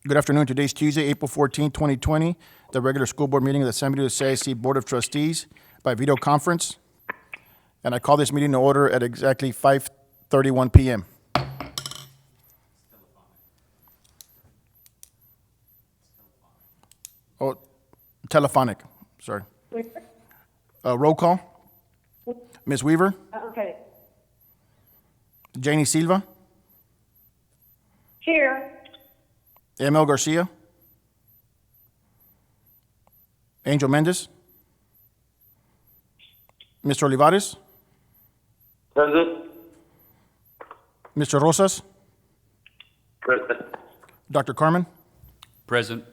Good afternoon. Today's Tuesday, April 14, 2020, the regular school board meeting of the San Benito CISD Board of Trustees by video conference. And I call this meeting to order at exactly 5:31 p.m. Oh, telephonic, sorry. Roll call. Ms. Weaver? Okay. Janie Silva? Here. Emil Garcia? Angel Mendez? Mr. Olivares? Present. Mr. Rosas? Present. Dr. Carmen? Present.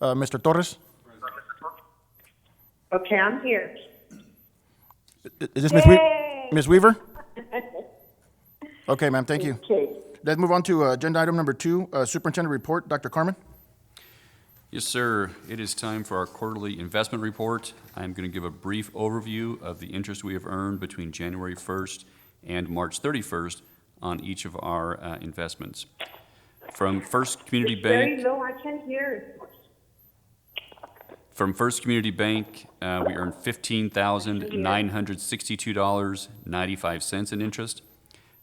Mr. Torres? Okay, I'm here. Is this Yay! Ms. Weaver? Okay, ma'am, thank you. Okay. Let's move on to agenda item number 2, Superintendent Report. Dr. Carmen? Yes, sir. It is time for our quarterly investment report. I'm going to give a brief overview of the interest we have earned between January 1st and March 31st on each of our investments. From First Community Bank. Very low, I can't hear. From First Community Bank, we earned $15,962.95 in interest.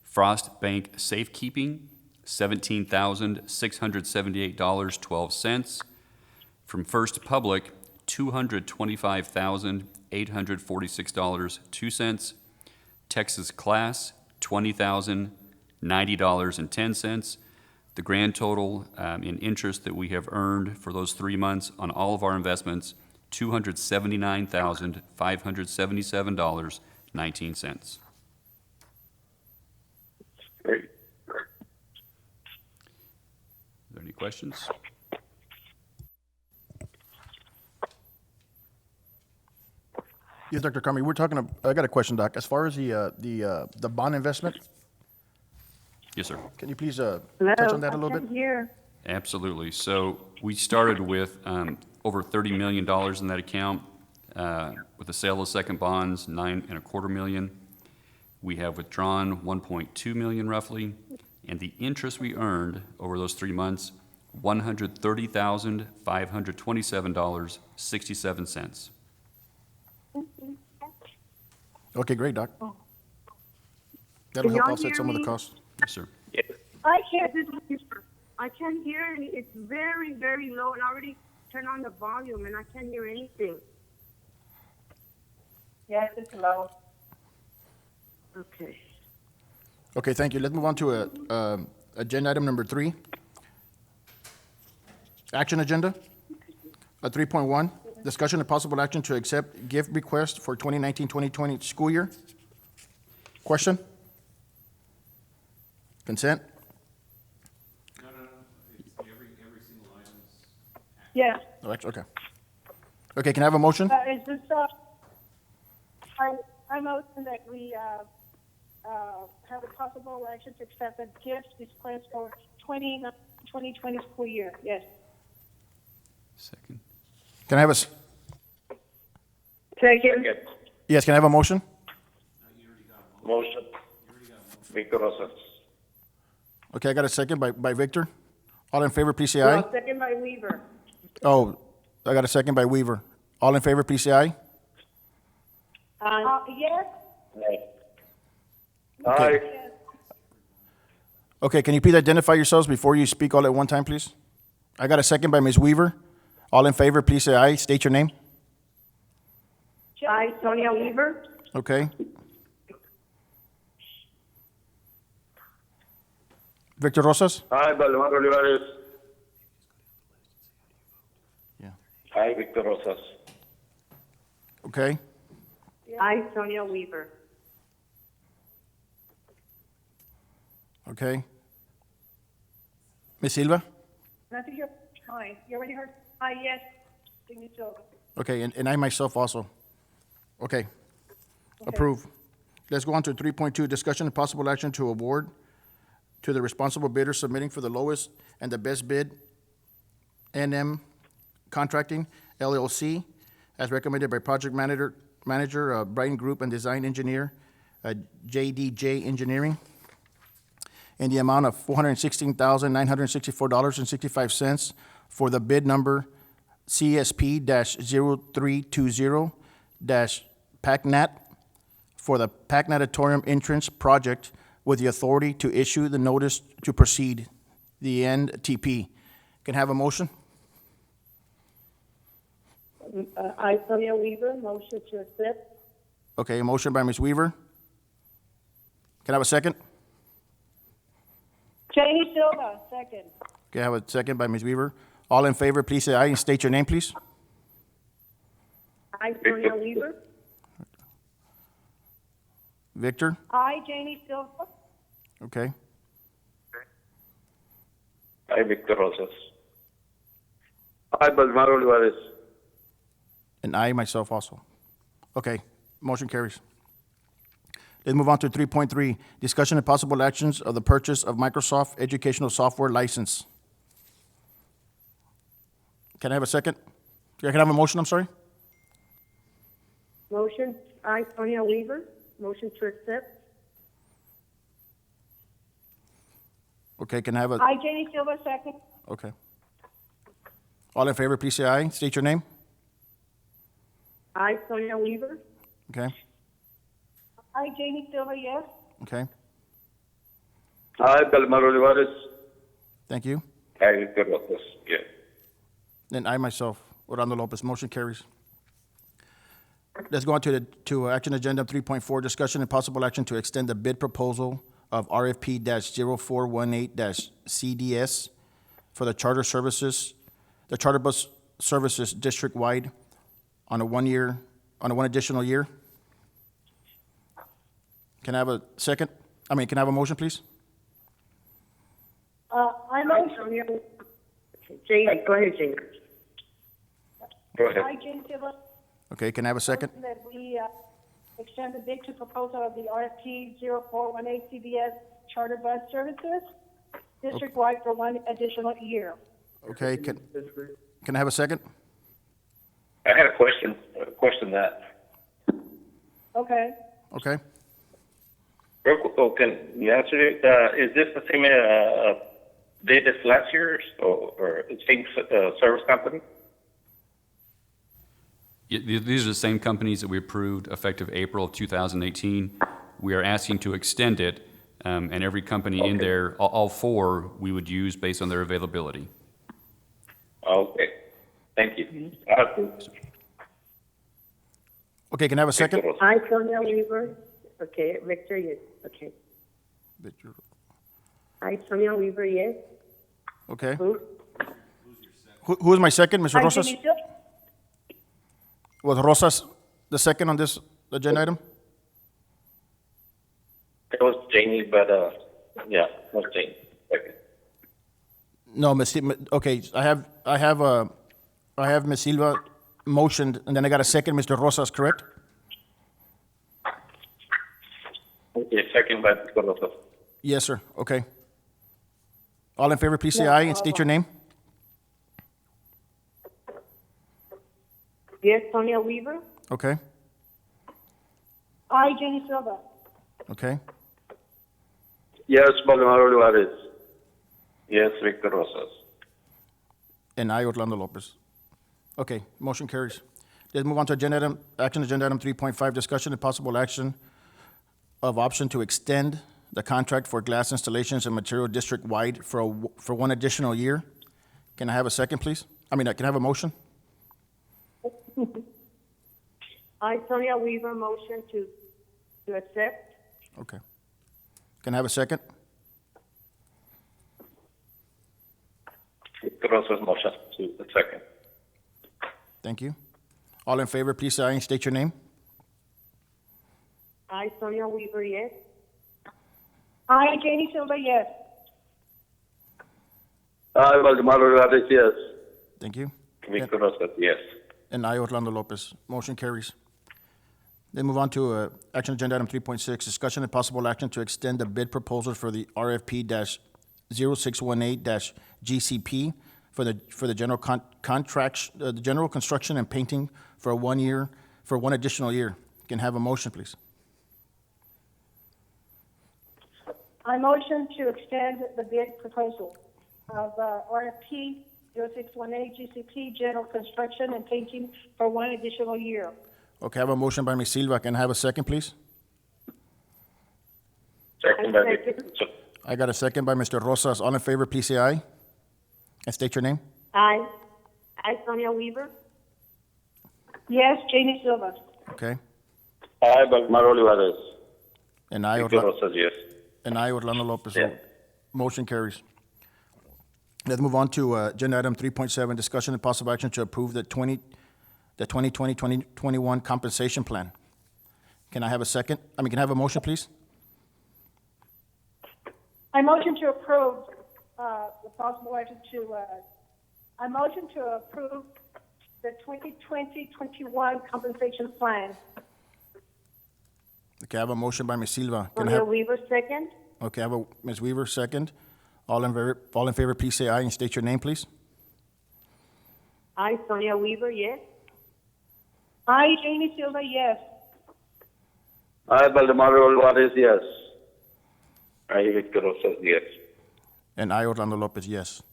Frost Bank Safekeeping, $17,678.12. From First Public, $225,846.02. Texas Class, $20,090.10. The grand total in interest that we have earned for those 3 months on all of our investments, $279,577.19. Great. Are there any questions? Yes, Dr. Carmen, we're talking. I got a question, Doc. As far as the bond investment, Yes, sir. can you please Hello, touch on that a little I bit? can't hear. Absolutely. So we started with over $30 million in that account. With the sale of second bonds, $9.25 million. We have withdrawn $1.2 million roughly, and the interest we earned over those 3 months, $130,527.67. Okay, great, Doc. That'll Can help y'all offset hear some of the me? costs. Yes, sir. Yes. I can't. I can't hear any. It's very, very low, and I already turned on the volume, and I can't hear anything. Yes, it's low. Okay. Okay, thank you. Let's move on to agenda item number 3. Action agenda. 3.1, discussion and possible action to accept gift request for 2019-2020 school year. Question? Consent? No. It's every single item's Yeah. Oh, okay. Okay, can I have a motion? Is this? I motion that we have a possible action to accept a gift request for 2020 school year. Yes. Second. Can I have a, Second. yes, can I have a motion? Motion. Victor Rosas. Okay, I got a second by Victor. All in favor, please say aye. Well, second by Weaver. Oh, I got a second by Weaver. All in favor, please say aye. Yes. Aye. Okay, can you please identify yourselves before you speak all at one time, please? I got a second by Ms. Weaver. All in favor, please say aye. State your name. Aye, Sonia Weaver. Okay. Victor Rosas? Aye, Valdemar Olivares. Yeah. Aye, Victor Rosas. Okay. Aye, Sonia Weaver. Okay. Ms. Silva? Nothing here. Aye. You already heard? Aye, yes. Benito. Okay, and I myself also. Okay. Approve. Let's go on to 3.2, discussion and possible action to award to the responsible bidder submitting for the lowest and the best bid, NM Contracting, LLC, as recommended by project manager Brighton Group and design engineer, JDJ Engineering, in the amount of $416,964.65 for the bid number CSP-0320-PACNAT for the PACNATatorium entrance project with the authority to issue the notice to proceed, the NTP. Can I have a motion? I, Sonia Weaver, motion to accept. Okay, a motion by Ms. Weaver. Can I have a second? Janie Silva, second. Okay, I have a second by Ms. Weaver. All in favor, please say aye and state your name, please. I, Sonia Weaver. Victor? I, Janie Silva. Okay. I, Victor Rosas. I, Valdemar Olivares. And I myself also. Okay, motion carries. Let's move on to 3.3, discussion and possible actions of the purchase of Microsoft Educational Software License. Can I have a second? Yeah, can I have a motion, I'm sorry? Motion, I, Sonia Weaver, motion to accept. Okay, can I have a, I, Janie Silva, second. okay. All in favor, please say aye. State your name. I, Sonia Weaver. Okay, I, Janie Silva, yes. okay. I, Valdemar Olivares. Thank you. I, Victor Rosas. Yes. And I myself, Orlando Lopez, motion carries. Let's go on to action agenda 3.4, discussion and possible action to extend the bid proposal of RFP-0418-CDS for the charter services, the charter bus services district-wide on one additional year. Can I have a second? Can I have a motion, please? I motion. Jane, go ahead, Jane. Go ahead. I, Janie Silva, Okay, can I have a second? that we extend the bid to proposal of the RFP 0418 CBS charter bus services district-wide for one additional year. Okay, can I have a second? I had a question that. Okay. Okay, Can you answer it? Is this the same date as last year or the same service company? These are the same companies that we approved effective April of 2018. We are asking to extend it, and every company in there, all four, we would use based on their availability. Okay. Thank you. okay, can I have a second? I, Sonia Weaver. Okay, Victor, yes. Okay. I, Sonia Weaver, yes. Okay, Who? who is my second, Mr. I, Rosas? Janie Silva. Was Rosas the second on this agenda item? It was Janie, but yeah, it was Janie. Okay. No, okay, I have Ms. Silva motioned, and then I got a second, Mr. Rosas, correct? Okay, second by Victor Rosas. Yes, sir, okay. All in favor, please say aye and state your name. Yes, Sonia Weaver. Okay, I, Janie Silva. okay. Yes, Valdemar Olivares. Yes, Victor Rosas. And I, Orlando Lopez. Okay, motion carries. Let's move on to action agenda item 3.5, discussion and possible action of option to extend the contract for glass installations and material district-wide for one additional year. Can I have a second, please? Can I have a motion? I, Sonia Weaver, motion to accept. Okay. Can I have a second? Victor Rosas motion to the second. Thank you. All in favor, please say aye and state your name. I, Sonia Weaver, yes. I, Janie Silva, yes. I, Valdemar Olivares, yes. Thank you. Victor Rosas, yes. And I, Orlando Lopez. Motion carries. Then move on to action agenda item 3.6, discussion and possible action to extend the bid proposal for the RFP-0618-GCP for the general the general construction and painting for one additional year. Can I have a motion, please? I motion to extend the bid proposal of RFP 0618 GCP General Construction and Painting for 1 additional year. Okay, I have a motion by Ms. Silva. Can I have a second, please? Second by Second. Victor. I got a second by Mr. Rosas. All in favor, please say aye. And state your name. Aye. I, Sonia Weaver. Yes, Janie Silva. Okay. Aye, Valdemar Olivares. And I, Victor Rosas, yes. Orlando Lopez. Yeah. Motion carries. Let's move on to agenda item 3.7, discussion and possible action to approve the 2020-2021 compensation plan. Can I have a second? Can I have a motion, please? I motion to approve the possible action to, I motion to approve the 2020-21 compensation plan. Okay, I have a motion by Ms. Silva. Can I Sonia have, Weaver, second. okay, I have a Ms. Weaver, second. All in favor, please say aye and state your name, please. I, Sonia Weaver, yes. I, Janie Silva, yes. Aye, Valdemar Olivares, yes. Aye, Victor Rosas, yes. And I, Orlando Lopez, yes.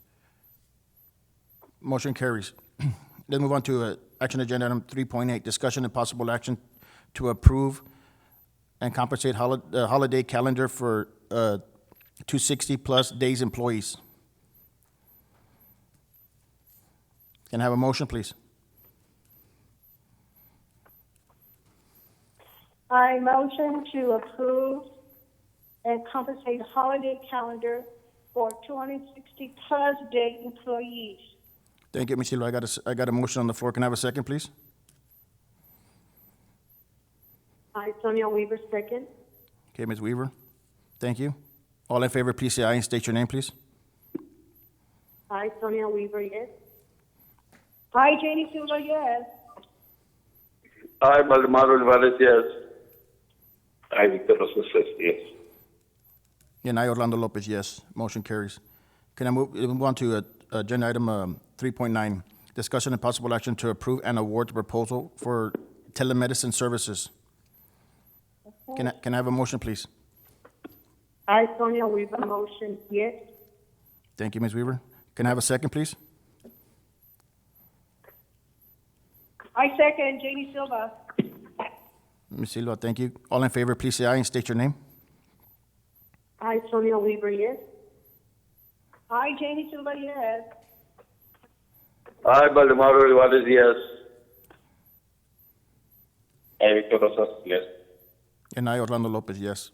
Motion carries. Let's move on to action agenda item 3.8, discussion and possible action to approve and compensate holiday calendar for 260-plus days employees. Can I have a motion, please? I motion to approve and compensate holiday calendar for 260-plus day employees. Thank you, Ms. Silva. I got a motion on the floor. Can I have a second, please? I, Sonia Weaver, second. Okay, Ms. Weaver. Thank you. All in favor, please say aye and state your name, please. I, Sonia Weaver, yes. I, Janie Silva, yes. Aye, Valdemar Olivares, yes. Aye, Victor Rosas, yes. And I, Orlando Lopez, yes. Motion carries. Can I move on to agenda item 3.9, discussion and possible action to approve and award the proposal for telemedicine services. Can I have a motion, please? I, Sonia Weaver, motion, yes. Thank you, Ms. Weaver. Can I have a second, please? I second Janie Silva. Ms. Silva, thank you. All in favor, please say aye and state your name. I, Sonia Weaver, yes. I, Janie Silva, yes. Aye, Valdemar Olivares, yes. Aye, Victor Rosas, yes. And I, Orlando Lopez, yes.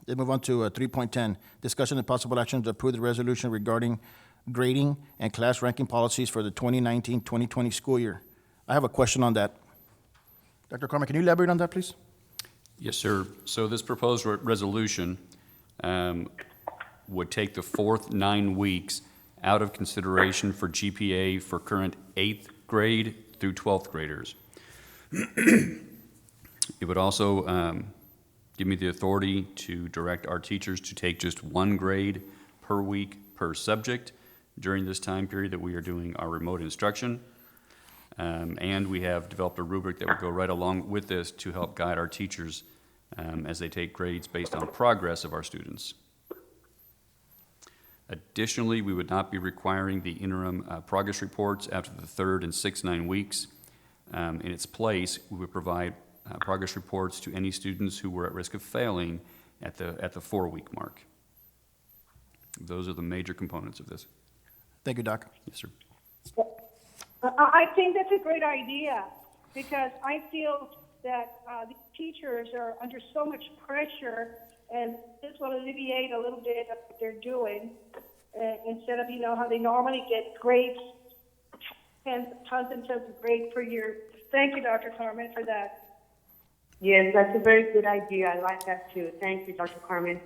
Let's move on to 3.10, discussion and possible action to approve the resolution regarding grading and class ranking policies for the 2019-2020 school year. I have a question on that. Dr. Carmen, can you elaborate on that, please? Yes, sir. So this proposed resolution would take the fourth 9 weeks out of consideration for GPA for current 8th grade through 12th graders. It would also give me the authority to direct our teachers to take just 1 grade per week per subject during this time period that we are doing our remote instruction. And we have developed a rubric that would go right along with this to help guide our teachers as they take grades based on progress of our students. Additionally, we would not be requiring the interim progress reports after the 3rd and 6th 9 weeks. In its place, we would provide progress reports to any students who were at risk of failing at the 4-week mark. Those are the major components of this. Thank you, Doc. Yes, sir. I think that's a great idea because I feel that the teachers are under so much pressure, and this will alleviate a little bit of what they're doing instead of, how they normally get grades, tons and tons of grades per year. Thank you, Dr. Carmen, for that. Yes, that's a very good idea. I like that too. Thank you, Dr. Carmen.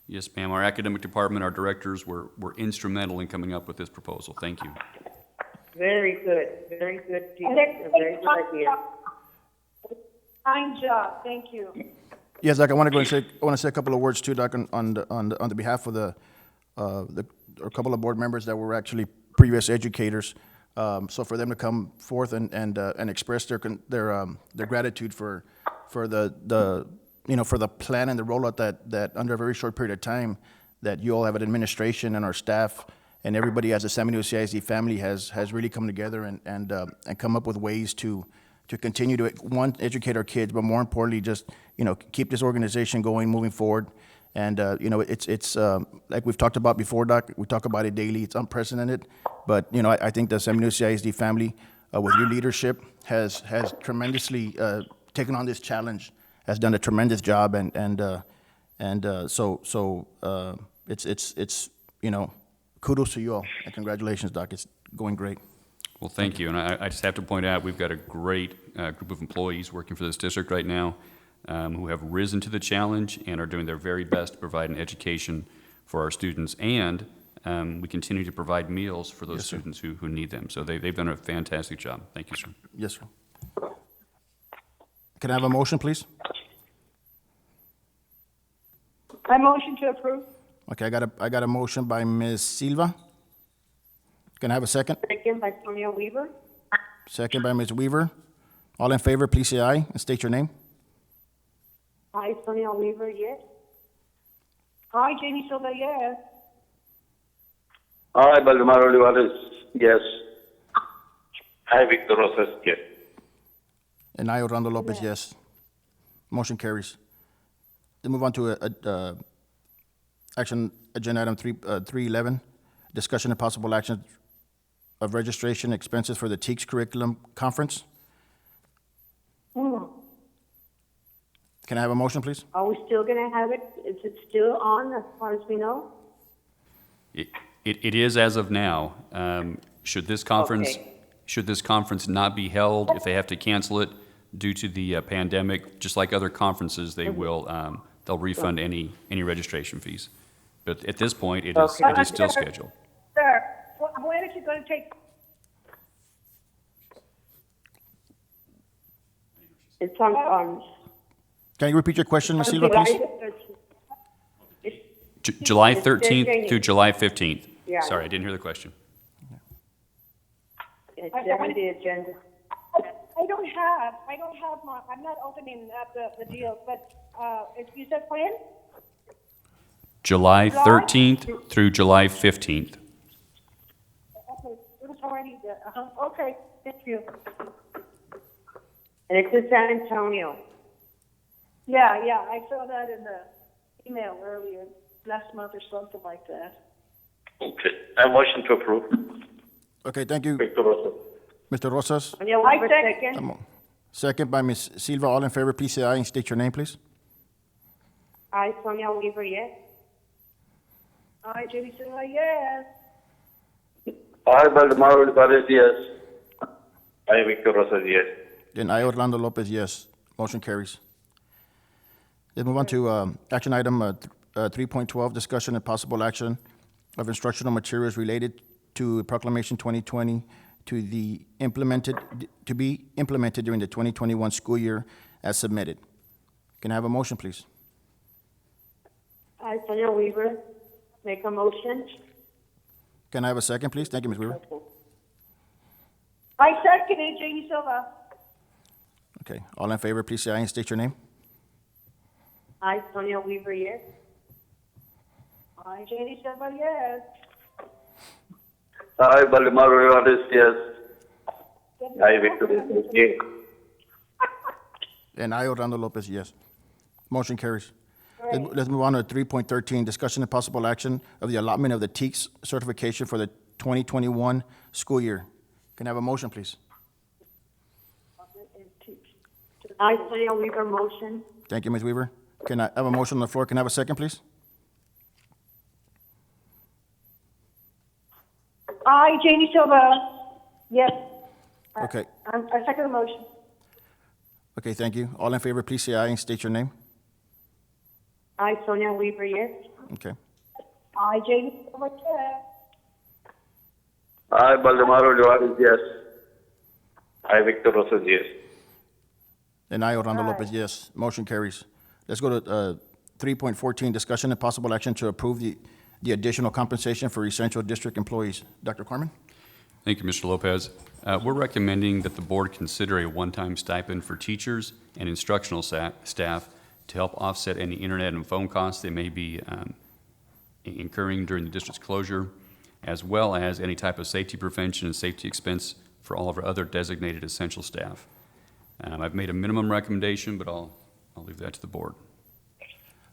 Yes, ma'am. Our academic department, our directors were instrumental in coming up with this proposal. Thank you. Very good. Very good. And A very good idea. Fine job. Thank you. Yes, Doc, I want to say a couple of words too, Doc, on the behalf of a couple of board members that were actually previous educators. So for them to come forth and express their gratitude for the for the plan and the rollout that under a very short period of time, that you all have an administration and our staff and everybody as a San Benito CISD family has really come together and come up with ways to continue to, one, educate our kids, but more importantly, just, keep this organization going, moving forward. And, it's like we've talked about before, Doc, we talk about it daily, it's unprecedented. But, I think the San Benito CISD family, with your leadership, has tremendously taken on this challenge, has done a tremendous job, so it's kudos to you all, and congratulations, Doc, it's going great. Well, thank you. And I just have to point out, we've got a great group of employees working for this district right now who have risen to the challenge and are doing their very best to provide an education for our students. And we continue to provide meals for those students who need them. So they've done a fantastic job. Thank you, sir. Yes, sir. Can I have a motion, please? I motion to approve. Okay, I got a motion by Ms. Silva. Can I have a second? Second by Sonia Weaver. Second by Ms. Weaver. All in favor, please say aye and state your name. I, Sonia Weaver, yes. Hi, Jamie Silva, yes. Aye, Valdemar Olivares, yes. Aye, Victor Rosas, yes. And I, Orlando Lopez, yes. Motion carries. Then move on to action agenda item 311, discussion and possible action of registration expenses for the Teex curriculum conference. Can I have a motion, please? Are we still gonna have it? Is it still on as far as we know? It is as of now. Should this conference not be held, if they have to cancel it due to the pandemic, just like other conferences, they will they'll refund any registration fees. But at this point, it is still scheduled. Sir, when is it going to take? It's on, Can you repeat your question, Ms. Silva, please? July 13th through July 15th. Yeah. Sorry, I didn't hear the question. It's on the agenda. I don't have my, I'm not opening up the deal, but, if you said when? July 13th through July 15th. Okay, it was already there, okay, thank you. And it's in San Antonio. Yeah, I saw that in the email earlier, last month or something like that. Okay, I motion to approve. Okay, thank you, Victor Rosas. Mr. Rosas. Sonia I Weaver, second. second. Second by Ms. Silva. All in favor, please say aye and state your name, please. I, Sonia Weaver, yes. Hi, Jamie Silva, yes. Aye, Valdemar Olivares, yes. Aye, Victor Rosas, yes. And I, Orlando Lopez, yes. Motion carries. Let's move on to action item 3.12, discussion and possible action of instructional materials related to Proclamation 2020 to be implemented during the 2021 school year as submitted. Can I have a motion, please? I, Sonia Weaver, make a motion. Can I have a second, please? Thank you, Ms. Weaver. I second it, Jamie Silva. Okay, all in favor, please say aye and state your name. I, Sonia Weaver, yes. Hi, Jamie Silva, yes. Aye, Valdemar Olivares, yes. Aye, Victor Rosas, yes. And I, Orlando Lopez, yes. Motion carries. Let's move on to 3.13, discussion and possible action of the allotment of the Teex certification for the 2021 school year. Can I have a motion, please? I, Sonia Weaver, motion. Thank you, Ms. Weaver. Can I have a motion on the floor? Can I have a second, please? Hi, Jamie Silva, yes. Okay. I second the motion. Okay, thank you. All in favor, please say aye and state your name. I, Sonia Weaver, yes. Okay. Hi, Jamie Silva, yes. Aye, Valdemar Olivares, yes. Aye, Victor Rosas, yes. And I, Orlando Lopez, yes. Motion carries. Let's go to 3.14, discussion and possible action to approve the additional compensation for essential district employees. Dr. Carmen? Thank you, Mr. Lopez. We're recommending that the board consider a one-time stipend for teachers and instructional staff to help offset any internet and phone costs they may be incurring during the district's closure, as well as any type of safety prevention and safety expense for all of our other designated essential staff. I've made a minimum recommendation, but I'll leave that to the board.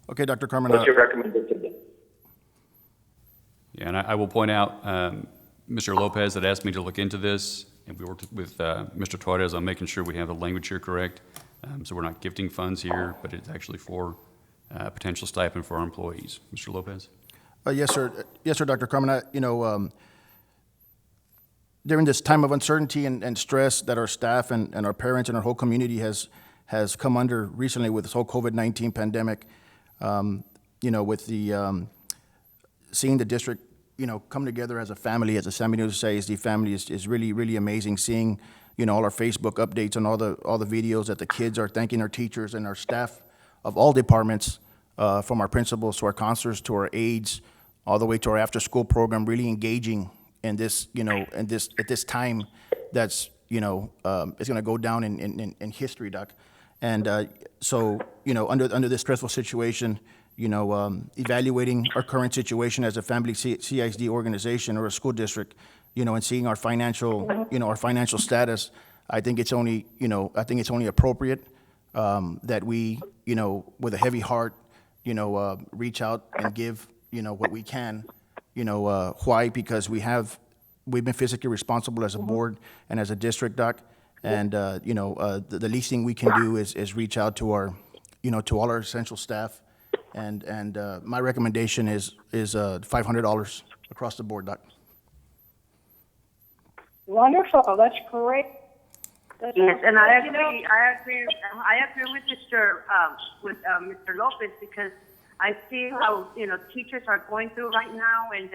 Okay, Dr. Carmen. What's your recommendation then? Yeah, and I will point out, Mr. Lopez had asked me to look into this, and we worked with Mr. Torres on making sure we have the language here correct. So we're not gifting funds here, but it's actually for potential stipend for our employees. Mr. Lopez? Yes, sir. Yes, sir, Dr. Carmen. During this time of uncertainty and stress that our staff and our parents and our whole community has come under recently with this whole COVID-19 pandemic, with the seeing the district, come together as a family, as a San Benito CISD family is really, really amazing. Seeing, all our Facebook updates and all the videos that the kids are thanking our teachers and our staff of all departments, from our principals to our counselors to our aides, all the way to our after-school program, really engaging in this, at this time that's, it's going to go down in history, Doc. And so, under this stressful situation, evaluating our current situation as a family CISD organization or a school district, and seeing our financial, our financial status, I think it's only, appropriate that we, with a heavy heart, reach out and give, what we can. Why? Because we've been physically responsible as a board and as a district, Doc. And, the least thing we can do is reach out to our, to all our essential staff. And my recommendation is $500 across the board, Doc. Wonderful, that's great. Yes, and I agree. I agree with Mr. Lopez, because I see how teachers are going through right now, and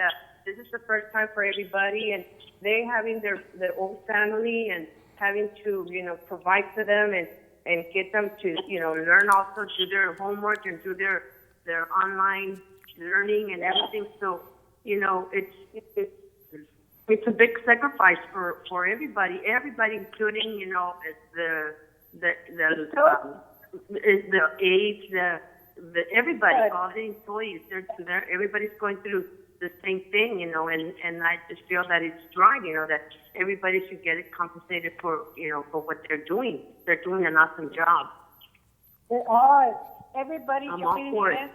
this is the first time for everybody, and they having their own family and having to provide for them and get them to learn, also do their homework and do their online learning and everything. So it's a big sacrifice for everybody. Everybody, including the aides, everybody, all the employees. They're everybody's going through the same thing, and I just feel that it's right, that everybody should get it compensated for for what they're doing. They're doing an awesome job. They are. Everybody I'm should all be for it.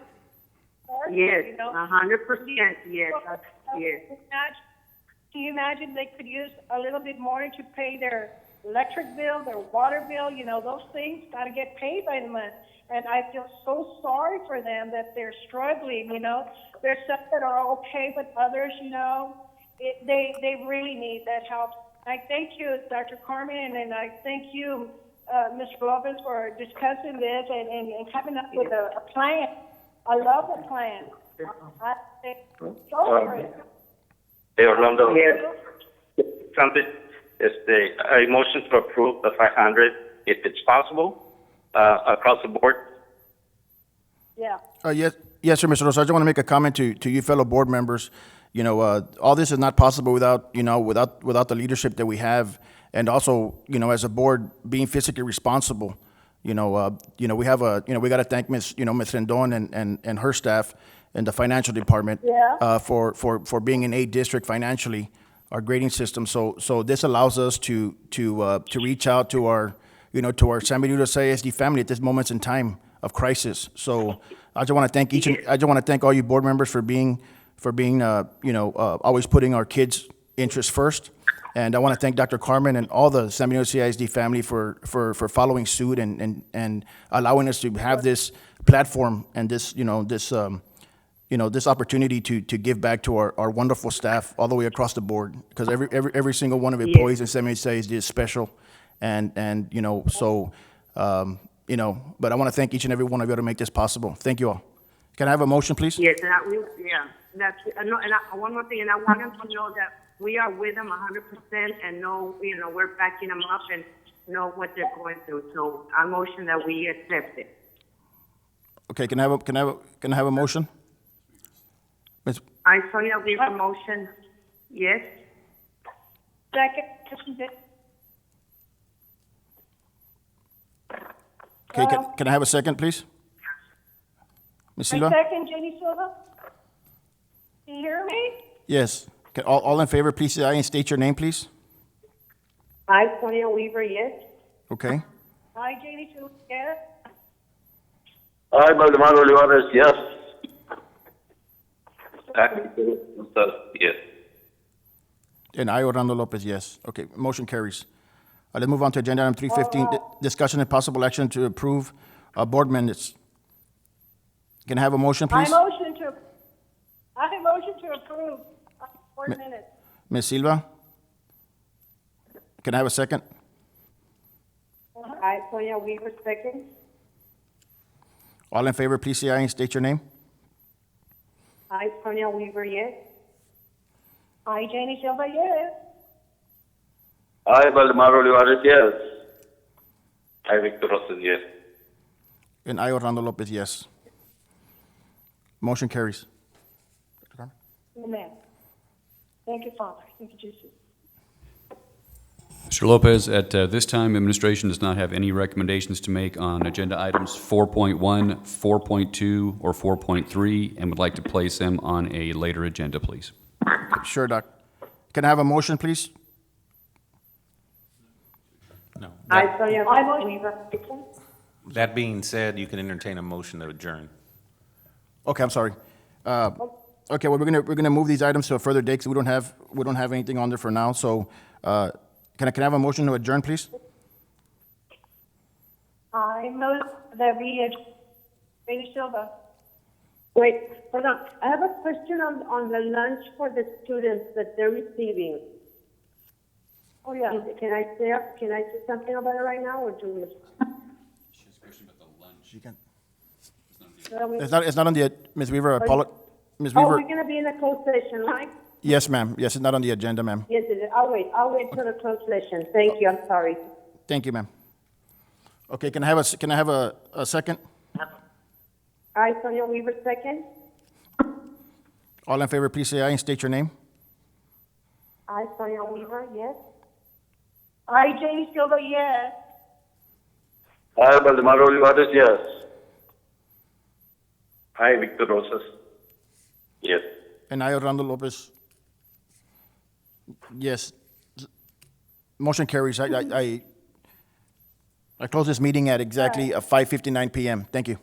Yes, 100%. Yes, yes. Can you imagine they could use a little bit more to pay their electric bill, their water bill? Those things got to get paid by the month. And I feel so sorry for them that they're struggling. There's some that are okay, but others, they really need that help. I thank you, Dr. Carmen, and I thank you, Mr. Lopez, for discussing this and coming up with a plan. I love the plan. I think so great. Hey, Orlando. Yes. Something, a motion to approve the 500, if it's possible, across the board. Yeah. Yes, sir, Mr. Rosa. I just want to make a comment to you fellow board members. All this is not possible without the leadership that we have, and also, as a board being physically responsible. We have we got to thank Ms. Rendon and her staff and the financial department, for being an A district financially, our grading system. So this allows us to reach out to our San Benito CISD family at this moment in time of crisis. So I just want to thank I just want to thank all you board members for being always putting our kids' interests first. And I want to thank Dr. Carmen and all the San Benito CISD family for following suit and allowing us to have this platform and this opportunity to give back to our wonderful staff all the way across the board, because every single one of the employees in San Benito CISD is special, but I want to thank each and every one of you to make this possible. Thank you all. Can I have a motion, please? Yes, that's one more thing, and I want them to know that we are with them 100%, and we're backing them up and know what they're going through. So I motion that we accept it. Okay, can I have a motion? Ms. I saw you give a motion. Yes. Second. Okay, can I have a second, please? Ms. I Silva? second Jenny Silva. Can you hear me? Yes. All in favor, please say aye and state your name, please. I, Sonia Weaver, yes. Okay. I, Jenny Silva, yes. Aye, Valdemar Olivares, yes. Yes. And I, Orlando Lopez, yes. Okay, motion carries. Let's move on to agenda item 315, discussion and possible action to approve board minutes. Can I have a motion, I please? motion to approve board minutes. Ms. Silva? Can I have a second? I, Sonia Weaver, second. All in favor, please say aye and state your name. I, Sonia Weaver, yes. I, Jenny Silva, yes. Aye, Valdemar Olivares, yes. Aye, Victor Rosas, yes. And I, Orlando Lopez, yes. Motion carries. Amen. Thank you, Father. Thank you, Jesus. Mr. Lopez, at this time, administration does not have any recommendations to make on agenda items 4.1, 4.2, or 4.3, and would like to place them on a later agenda, please. Sure, Doc. Can I have a motion, please? No. I, Sonia Weaver, second. That being said, you can entertain a motion to adjourn. Okay, I'm sorry. Okay, well, we're gonna move these items to a further date because we don't have anything on there for now. So, can I have a motion to adjourn, please? I move that we, Jenny Silva. Wait, hold on. I have a question on the lunch for the students that they're receiving. Oh, yeah. Can I say something about it right now, or do we? She has a question about the lunch. You can. So It's not on the, Ms. Weaver, Ms. Oh, Weaver, we're gonna be in a closed session, right? yes, ma'am. Yes, it's not on the agenda, ma'am. Yes, it is. I'll wait till the closed session. Thank you, I'm sorry. Thank you, ma'am. Okay, can I have a second? I, Sonia Weaver, second. All in favor, please say aye and state your name. I, Sonia Weaver, yes. I, Jenny Silva, yes. Aye, Valdemar Olivares, yes. Aye, Victor Rosas, yes. And I, Orlando Lopez, yes. Motion carries. I close this meeting at exactly 5:59 p.m. Thank you.